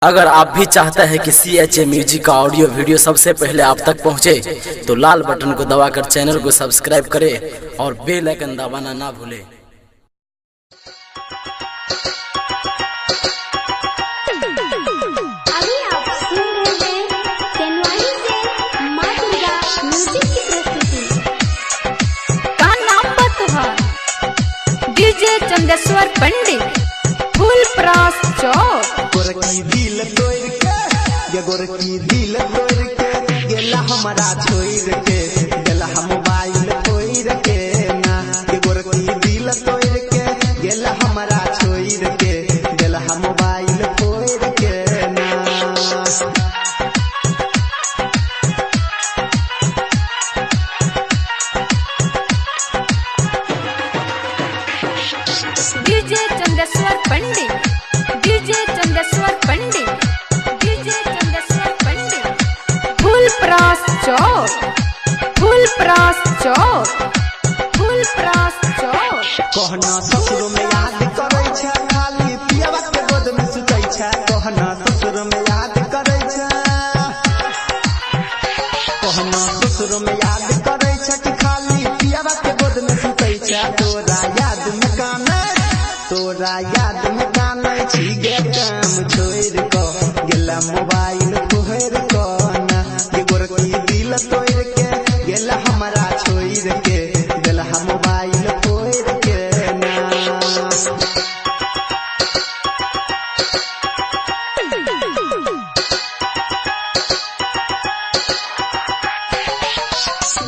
अगर आप भी चाहते हैं कि CHA म्यूजिक का ऑडियो वीडियो सबसे पहले आप तक पहुंचे, तो लाल बटन को दबाकर चैनल को सब्सक्राइब करें और बेल आइकन दबाना ना भूलें। अभी आप सुन रहे हैं तेनवानी से माँ दुर्गा म्यूजिक की प्रस्तुति का नाम बतुहा डीजे चंदेश्वर पंडित फूल प्रास चौक। गोरकी दिल तोड़ के ये गोरकी दिल तोड़ के गेला हमारा छोड़ के गेला हम मोबाइल तोड़ के ना ये गोरकी दिल तोड़ के गेला हमारा छोड़ के गेला हम मोबाइल तोड़ के ना। डीजे चंदेश्वर पंडित डीजे चंदेश्वर पंडित डीजे चंदेश्वर पंडित फूल प्रास चौक फूल प्रास चौक फूल प्रास चौक। कहना ससुर में याद करे छे खाली पियवा के गोद में सुतै छे। कहना ससुर में याद करे छे कहना ससुर में याद करे छे कि खाली पियवा के गोद में सुतै छे। तोरा याद में कानै छी गे काम छोड़ को गेला मोबाइल तोहर को ना ये गोरकी दिल तोड़ के गेला हमारा छोड़ के गेला हम मोबाइल तोड़ के ना।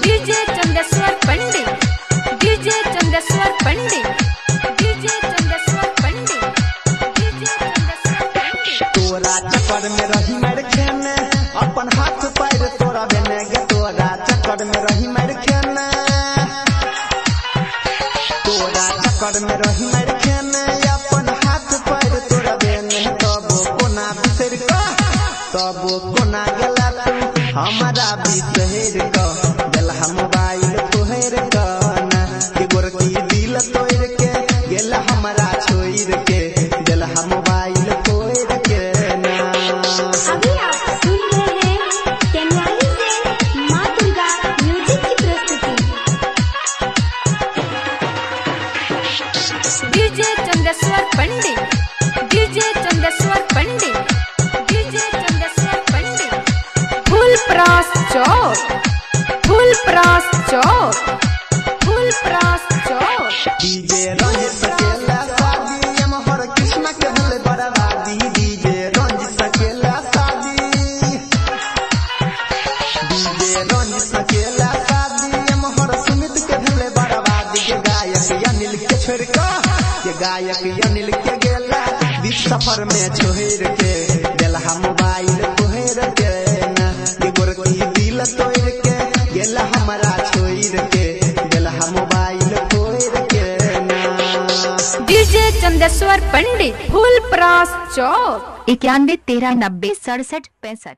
डीजे चंदेश्वर पंडित डीजे चंदेश्वर पंडित डीजे चंदेश्वर पंडित डीजे चंदेश्वर पंडित। तोरा चक्कर में रही मर खेने अपन हाथ पैर तोरा बेने गे तोरा चक्कर में रही मर खेने तोरा चक्कर में रही मर खेने अपन हाथ पैर तोरा बेने तब कोना बिसर का तब कोना गेला तू हमारा बिसर का गेला हम मोबाइल तोहर का ना ये गोरकी दिल तोड़ के गेला हमारा छोड़ के गेला हम मोबाइल तोड़ के ना। अभी आप सुन रहे हैं तेनवानी से माँ दुर्गा म्यूजिक की प्रस्तुति डीजे चंदेश्वर पंडित डीजे चंदेश्वर पंडित डीजे चंदेश्वर पंडित फूल प्रास चौक फूल प्रास चौक फूल प्रास चौक। डीजे रंजित सकेला शादी हम हर कृष्ण के भले बर्बादी डीजे रंजित सकेला शादी डीजे रंजित सकेला शादी हम हर सुमित के भले बर्बादी के गायक अनिल के छोड़ के ये गायक अनिल के गेला बीच सफर में छोड़ के गेला हम मोबाइल तोहर के ना ये गोरकी दिल तोड़ के गेला हमारा छोड़ के गेला हम मोबाइल तोड़ के ना। डीजे चंदेश्वर पंडित फूल प्रास चौक 91 13 90 67 65।